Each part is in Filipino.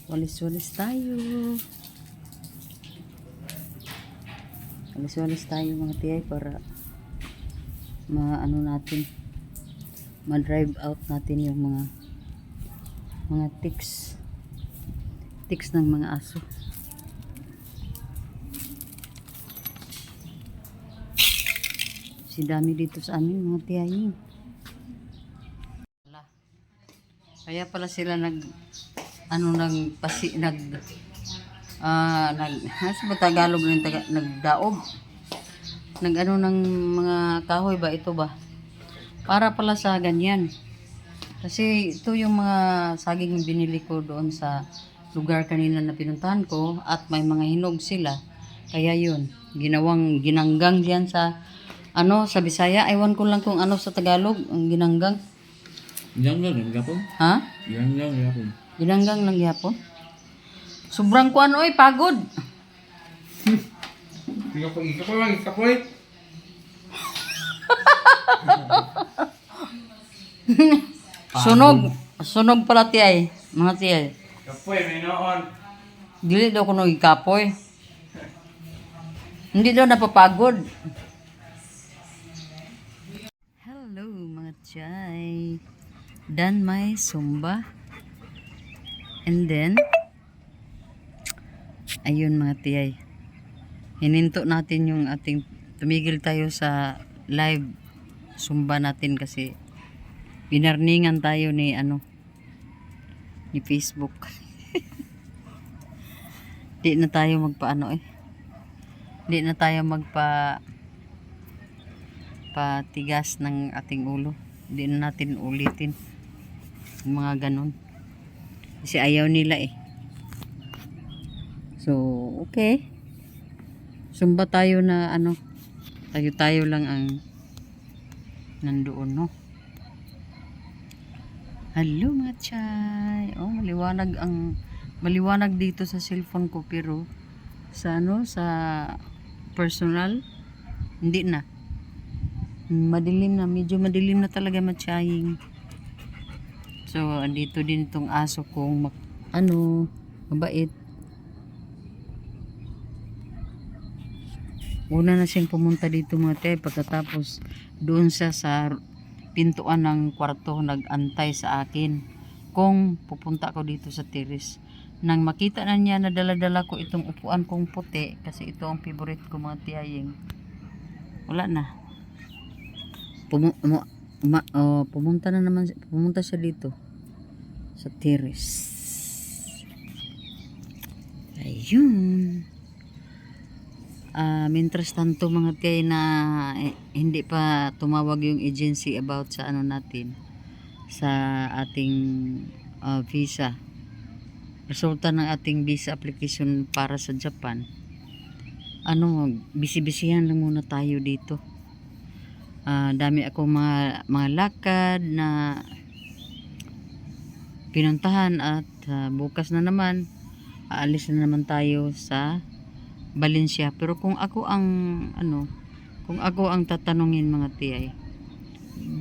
Walis-walis tayo. Walis-walis tayo mga tiyay para natin, ma-drive out natin yung mga ticks ng mga aso. Si dami dito sa amin mga tiyay. Kaya pala sila Tagalog ng nagdaob. Ng mga kahoy ba ito ba? Para pala sa ganyan. Kasi ito yung mga saging binili ko doon sa lugar kanina na pinuntahan ko at may mga hinog sila. Kaya yun, ginawang ginanggang diyan sa sa Bisaya. Ewan ko lang kung ano sa Tagalog ang ginanggang. Ginanggang ng yapon? Ha? Ginanggang ng yapon. Ginanggang ng yapon? Sobrang kuan oy, pagod. Ikapoy. Sunog pala tiyay, mga tiyay. Kapoy, may noon. Dili daw kuno ikapoy. Hindi daw napapagod. Hello mga tiyay. Done my Zumba. And then, ayun mga tiyay. Hininto natin yung tumigil tayo sa live Zumba natin kasi binarningan tayo ni ni Facebook. Di na tayo Di na tayo patigas ng ating ulo. Di na natin ulitin yung mga ganun. Kasi ayaw nila eh. So, okay. Zumba tayo na tayo lang ang nandoon, no? Hello mga chay. Oh, maliwanag dito sa cellphone ko pero sa sa personal hindi na. Medyo madilim na talaga matchaying. So, andito din tong aso kong mabait. Una na siyang pumunta dito mga te, pagkatapos doon siya sa pintuan ng kwarto nag-antay sa akin kung pupunta ako dito sa terrace. Nang makita na niya na dala-dala ko itong upuan kong puti kasi ito ang favorite ko mga tiyaying. Wala na. Pumunta siya dito sa terrace. Ayun. Mientras tanto mga tiyay na hindi pa tumawag yung agency about sa natin sa ating visa, resulta ng ating visa application para sa Japan. Bisi-bisihan lang muna tayo dito. Dami ako mga lakad na pinuntahan at bukas na naman aalis na naman tayo sa Valencia. Pero kung ako ang tatanungin mga tiyay,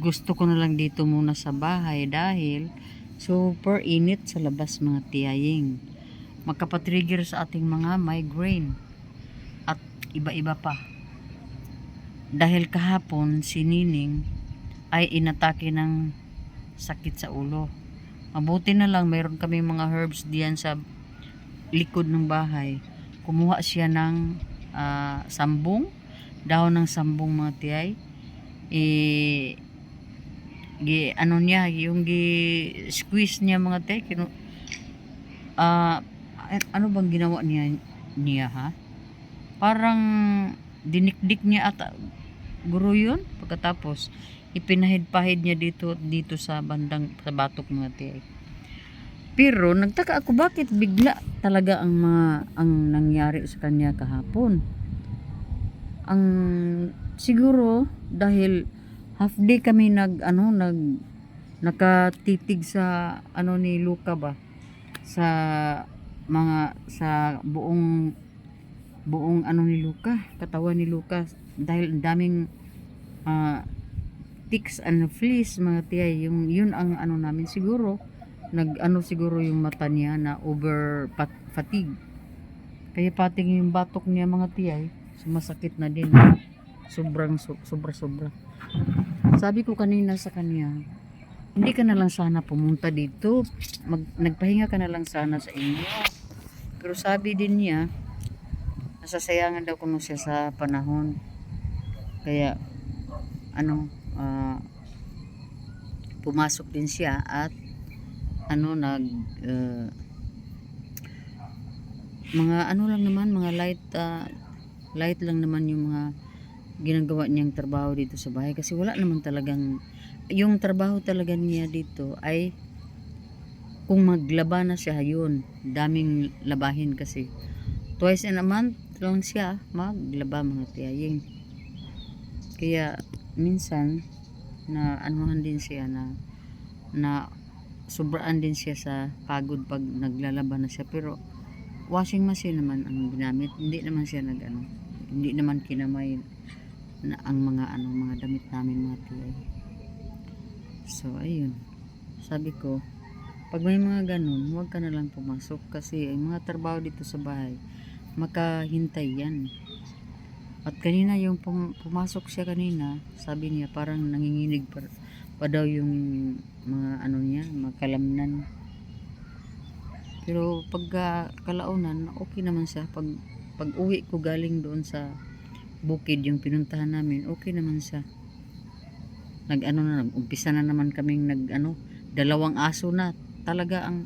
gusto ko na lang dito muna sa bahay dahil super init sa labas mga tiyaying. Magkapatrigger sa ating mga migraine at iba-iba pa. Dahil kahapon si Nining ay inatake ng sakit sa ulo. Mabuti na lang mayroon kami mga herbs diyan sa likod ng bahay. Kumuha siya ng sambong, dahon ng sambong mga tiyay. Yung squeeze niya mga tiyay. Ano bang ginawa niya ha? Parang dinikdik niya ata guro yun. Pagkatapos ipinahid-pahid niya dito sa bandang sa batok mga tiyay. Pero nagtaka ako bakit bigla talaga ang nangyari sa kanya kahapon. Siguro dahil half day kami nakatitig sa ni Luca ba sa buong ni Luca, katawan ni Luca dahil ang daming ticks and fleas mga tiyay. Yun ang namin siguro nag-ano siguro yung mata niya na over fatigue. Kaya pating yung batok niya mga tiyay, sumasakit na din. Sobra. Sabi ko kanina sa kanya, hindi ka na lang sana pumunta dito. Nagpahinga ka na lang sana sa inyo. Pero sabi din niya, nasasayangan daw kuno siya sa panahon. Kaya, pumasok din siya at mga lang naman, mga light lang naman yung mga ginagawa niyang trabaho dito sa bahay kasi wala naman talagang yung trabaho talaga niya dito ay kung maglaba na siya yun, daming labahin kasi twice in a month lang siya maglaba mga tiyaying. Kaya minsan na anuhan din siya na sobraan din siya sa pagod pag naglalaba na siya, pero washing machine naman ang ginamit, hindi naman siya hindi naman kinamay na ang mga damit namin mga tiyay. So ayun, sabi ko pag may mga ganun, huwag ka na lang pumasok kasi ang mga trabaho dito sa bahay makahintay yan. At kanina yung pumasok siya kanina, sabi niya parang nanginginig pa daw yung mga niya, mga kalamnan. Pero pagka kalaunan, okay naman siya. Pag uwi ko galing doon sa bukid yung pinuntahan namin, okay naman siya. Nag-umpisa na naman kaming dalawang aso na. Talaga ang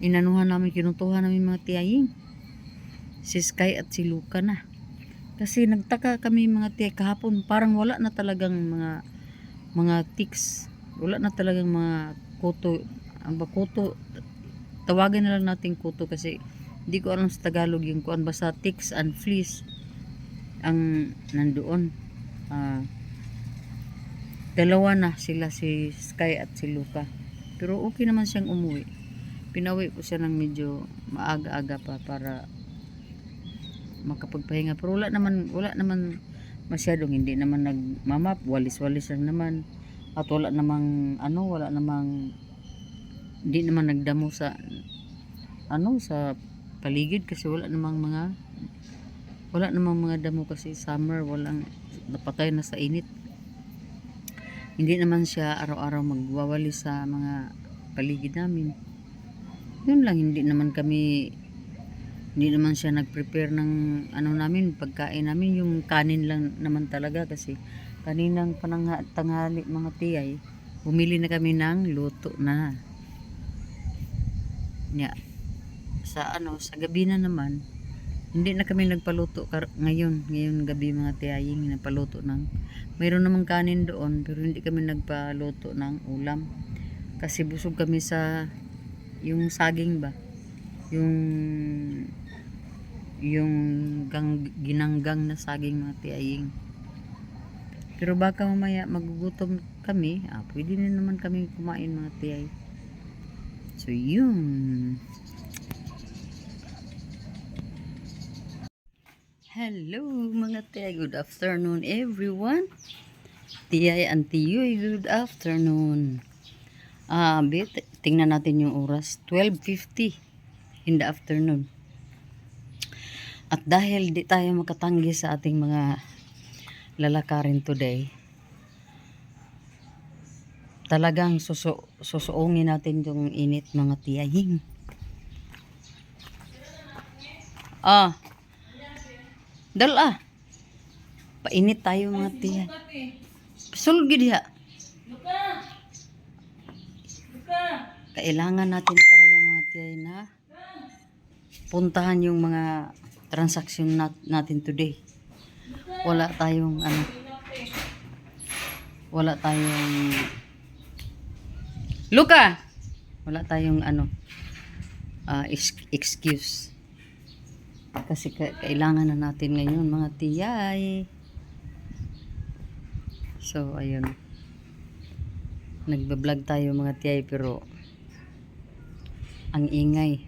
inanuhan namin, kinutuhan namin mga tiyaying. Si Sky at si Luca na. Kasi nagtaka kami mga tiyay kahapon, parang wala na talagang mga ticks. Wala na talagang mga kuto. Ang kuto, tawagin na lang natin kuto kasi hindi ko alam sa Tagalog yung kuan, basta ticks and fleas ang nandoon. Dalawa na sila, si Sky at si Luca. Pero okay naman siyang umuwi. Pinawi ko siya ng medyo maaga-aga pa para makapagpahinga. Pero wala naman masyadong, hindi naman nagmamap, walis-walis lang naman. At wala namang hindi naman nagdamo sa sa paligid kasi wala namang mga damo kasi summer, walang napatay na sa init. Hindi naman siya araw-araw magwawali sa mga paligid namin. Yun lang, hindi naman siya nag-prepare ng namin, pagkain namin, yung kanin lang naman talaga kasi kaninang tanghali mga tiyay, bumili na kami ng luto na. Sa gabi na naman, hindi na kami nagpaluto ngayon gabi mga tiyaying, nagpaluto mayroon namang kanin doon pero hindi kami nagpaluto ng ulam kasi busog kami sa yung saging ba, yung ginanggang na saging mga tiyaying. Pero baka mamaya magugutom kami, pwede na naman kami kumain mga tiyay. So yun. Hello mga tiyay, good afternoon everyone. Tiyay and tiyoy, good afternoon. Tingnan natin yung oras, 12:50 in the afternoon. At dahil di tayo makatanggi sa ating mga lalakarin today, talagang susuungin natin yung init mga tiyaying. Painit tayo mga tiyay. Sulgi diha. Kailangan natin talaga mga tiyay na puntahan yung mga transaction natin today. Wala tayong Luka! Wala tayong excuse. Kasi kailangan na natin ngayon mga tiyay. So ayun, nagbablog tayo mga tiyay pero ang ingay.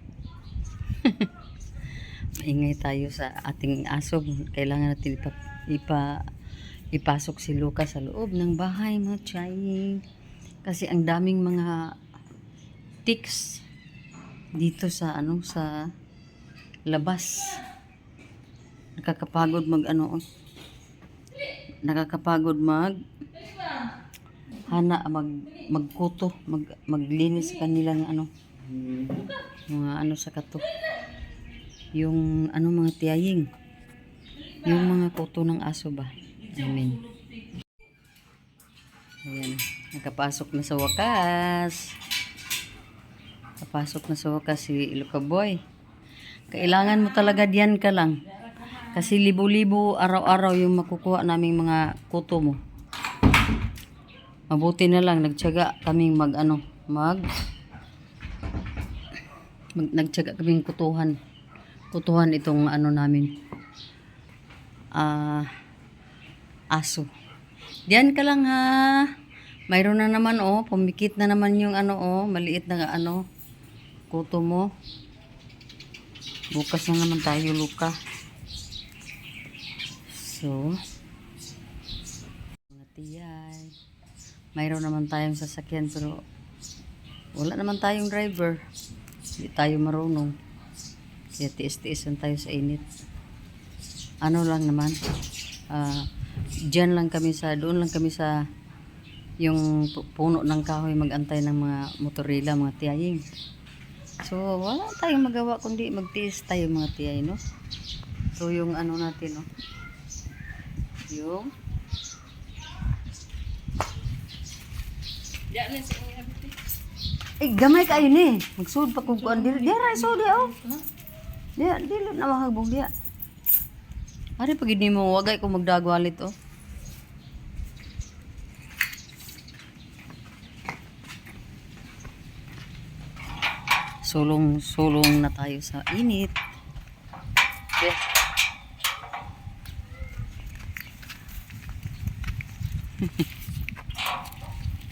Maingay tayo sa ating aso. Kailangan natin ipasok si Lucas sa loob ng bahay mga tiyay kasi ang daming mga ticks dito sa ano sa labas. Nakakapagod mag ano, nakakapagod magkuto, maglinis sa kanilang ano, mga ano sa kato. Yung ano mga tiyaying. Yung mga kuto ng aso ba? I mean. Ayan, nakapasok na sa wakas. Nakapasok na sa wakas si Ilokaboy. Kailangan mo talaga diyan ka lang. Kasi libo-libo araw-araw yung makukuha naming mga kuto mo. Mabuti na lang nagtiyaga kaming nagtiyaga kaming kutuhan itong ano namin. Aso. Diyan ka lang ha. Mayroon na naman oh, pumikit na naman yung ano oh, maliit na ano kuto mo. Bukas na naman tayo, Luka. So, mga tiyay. Mayroon naman tayong sasakyan pero wala naman tayong driver. Hindi tayo marunong. Kaya tiis-tiisan tayo sa init. Ano lang naman. Doon lang kami sa yung puno ng kahoy magantay ng mga motorila, mga tiyaying. So, wala tayong magawa kundi magtiis tayo mga tiyay, no? So, yung ano natin, no? Yung gamay kayo ni. Magsud pa kung kuan diri. Dira so dia oh. Dia dili na mahagbog dia. Ari pag gid mo wagay ko magdagwalit oh. Sulong na tayo sa init. Yeah.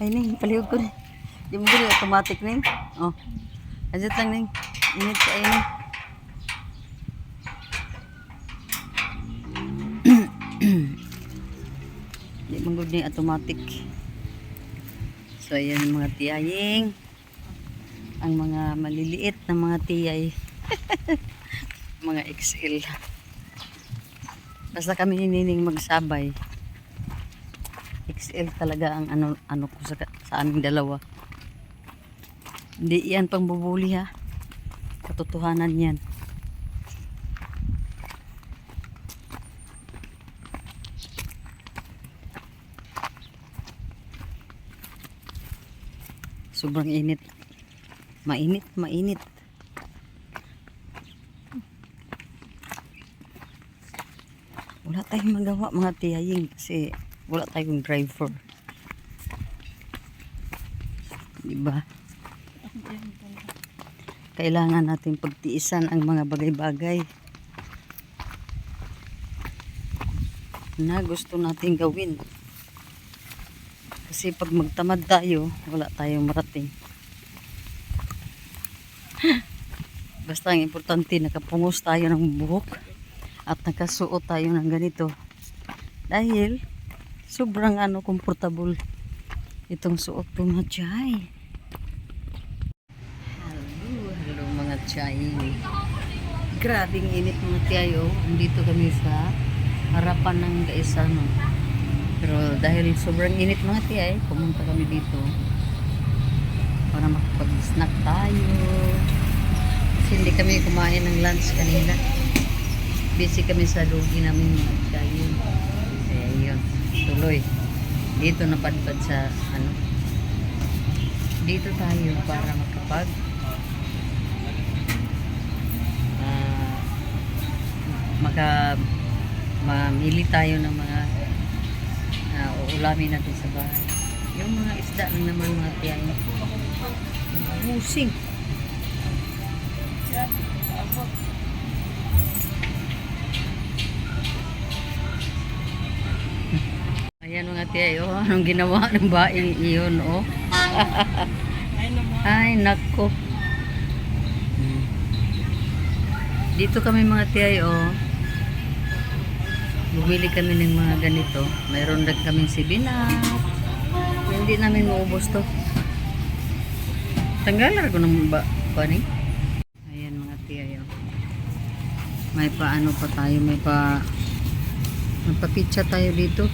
Ay ning palihog ko. Di mo gini automatic ning. Oh. Adjust lang ning. Init sa init. Di mo gini automatic. So ayan mga tiyaying. Ang mga maliliit na mga tiyay. Mga XL. Basta kami ni Nining magsabay. XL talaga ang ano ko sa aming dalawa. Hindi yan pangbubuli ha. Katotohanan yan. Sobrang init. Mainit. Wala tayong magawa mga tiyaying kasi wala tayong driver. Diba? Kailangan natin pagtiisan ang mga bagay-bagay na gusto natin gawin. Kasi pag magtamad tayo, wala tayong marating. Basta ang importante, nakapungos tayo ng buhok at nakasuot tayo ng ganito. Dahil sobrang comfortable itong suot ko mga tiyay. Hello mga tiyay. Grabing init mga tiyay oh. Nandito kami sa harapan ng Gaisano. Pero dahil sobrang init mga tiyay, pumunta kami dito para makapag-snack tayo. Kasi hindi kami kumain ng lunch kanina. Busy kami sa lugi namin mga tiyay. Kaya yun, tuloy. Dito napadpad sa dito tayo para makapag mamili tayo ng mga uulamin natin sa bahay. Yung mga isda lang naman mga tiyay. Busing. Ayan mga tiyay, oh, anong ginawa ng baing iyon, oh. Ay, nako. Dito kami mga tiyay, oh. Bumili kami ng mga ganito. Mayroon lang kaming 7-Up. Hindi namin maubos to. Tanggalar ko ng ba ni? Ayan mga tiyayo. May pa ano pa tayo, may pa pizza tayo dito.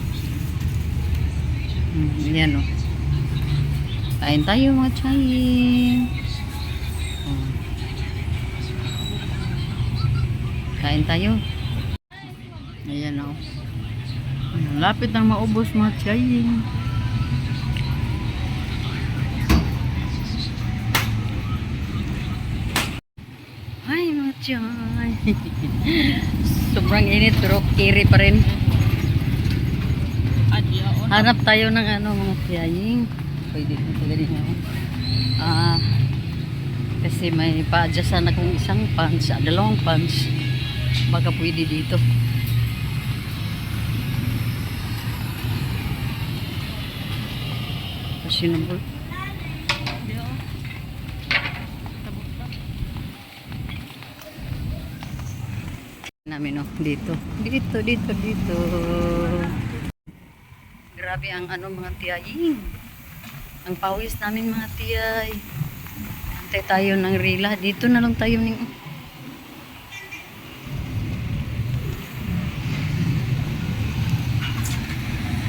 Yan o. Kain tayo mga tiyaying. Oh. Kain tayo. Ayan o. Lapit nang maubos mga tiyaying. Ay mga tiyay. Sobrang init pero kiri pa rin. Hanap tayo ng ano mga tiyaying. Pwede dito ganyan ako. Kasi may pa-adjustan akong isang punch, dalawang punch. Baka pwede dito. Fashionable. Namin no, dito. Dito. Grabe ang ano mga tiyay. Ang pawis namin mga tiyay. Antay tayo ng rila. Dito na lang tayo ning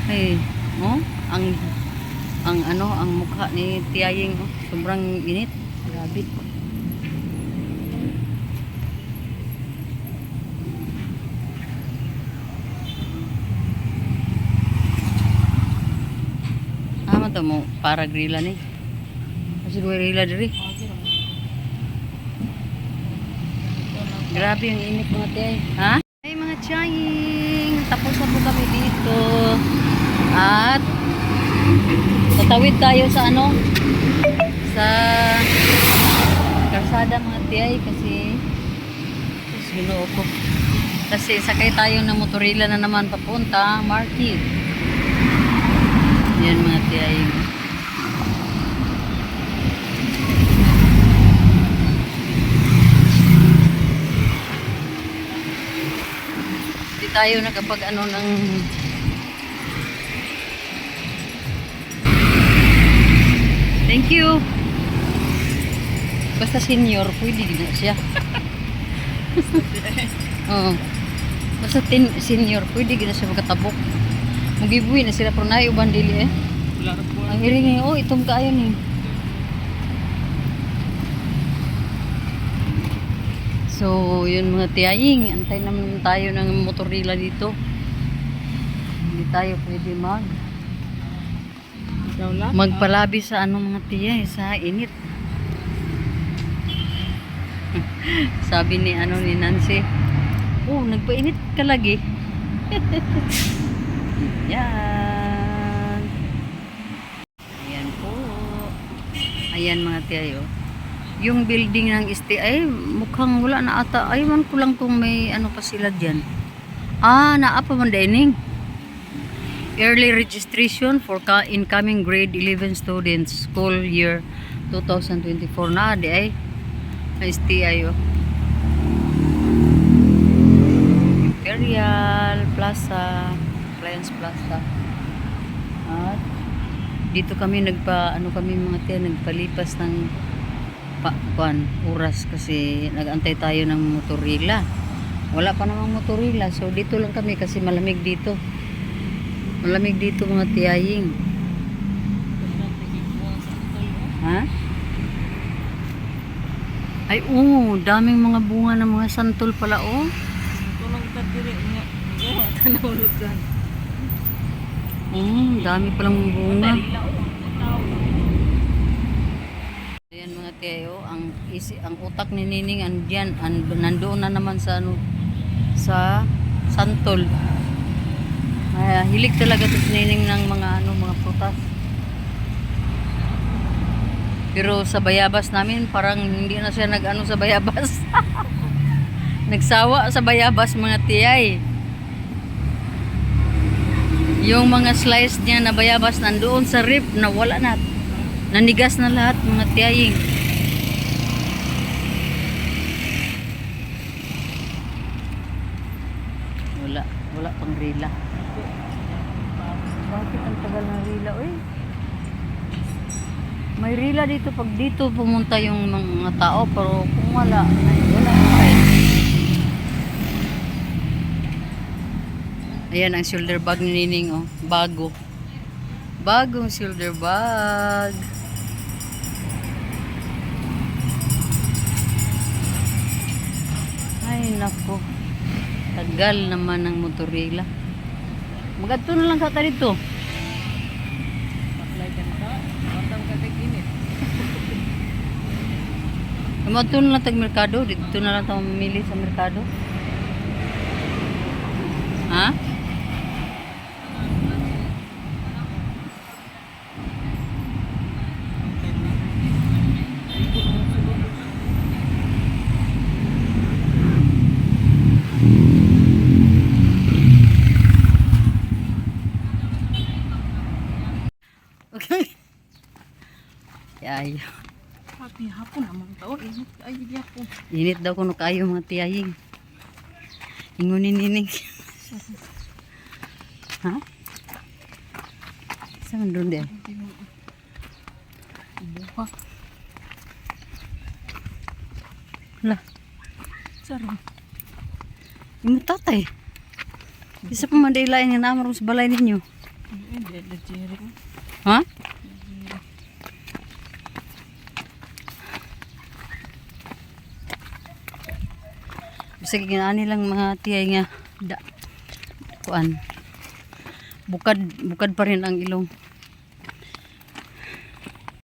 ay, oh, ang ano, ang mukha ni tiyaying oh, sobrang init. Grabe. Mo para grilla ni. Kasi dua grilla diri. Grabe yung init mga tiyay. Ha? Ay mga tiyaying, tapos na po kami dito. At tatawid tayo sa ano? Sa karsada mga tiyay kasi ginoo ko. Kasi sakay tayo ng motorila na naman papunta market. Yan mga tiyaying. Hindi tayo nakapag ano ng thank you. Basta senior, pwede din na siya. Oo. Basta senior, pwede din na siya magkatabok. Mugibuhi na sila pero naay uban dili eh. Ang hiring oh, itong kaayo ni. So, yun mga tiyaying, antay naman tayo ng motorila dito. Hindi tayo pwede magpalabi sa ano mga tiyay, sa init. Sabi ni ano ni Nancy, oh, nagpainit ka lagi. Yan. Ayan po. Ayan mga tiyayo. Yung building ng STI, mukhang wala na ata. Aywan ko lang kung may ano pa sila dyan. Naapa man dining. Early registration for incoming grade 11 students school year 2024 na di ay. May STI oh. Imperial Plaza, Clients Plaza. At dito kami nagpalipas ng oras kasi nagantay tayo ng motorila. Wala pa namang motorila, so dito lang kami kasi malamig dito. Malamig dito mga tiyaying. Ha? Ay, daming mga bunga ng mga santol pala dami palang bunga. Ayan mga tiyo, ang utak ni Nining nandoon na naman sa sa santol. Hilig talaga to si Nining ng mga prutas. Pero sa bayabas namin, parang hindi na siya sa bayabas. Nagsawa sa bayabas mga tiyay. Yung mga slice niya na bayabas nandoon sa rip, nawala na. Nanigas na lahat mga tiyaying. Wala pang rila. Bakit ang tagal ng rila, oy? May rila dito pag dito pumunta yung mga tao, pero kung wala, ay wala pa rin. Ayan ang shoulder bag ni Nining, oh. Bago. Bagong shoulder bag. Ay, nako. Tagal naman ng motorila. Magadto na lang kata dito. Apply ka na ka. Matang ka init. Magadto na lang tag merkado. Dito na lang tayo mamili sa merkado. Ha? Okay. Yayo. Happy hapon naman tao. Init ay hapon. Init daw kuno kayo mga tiyaying. Ingunin nining. Ha? Saan doon din? Buha. Hala. Sarang. Yung tatay. Isa pa man dailain nga naman sa balay ninyo. Hindi, legere. Ha? Bisa ginani lang mga tiyay nga kuan. Bukad pa rin ang ilong.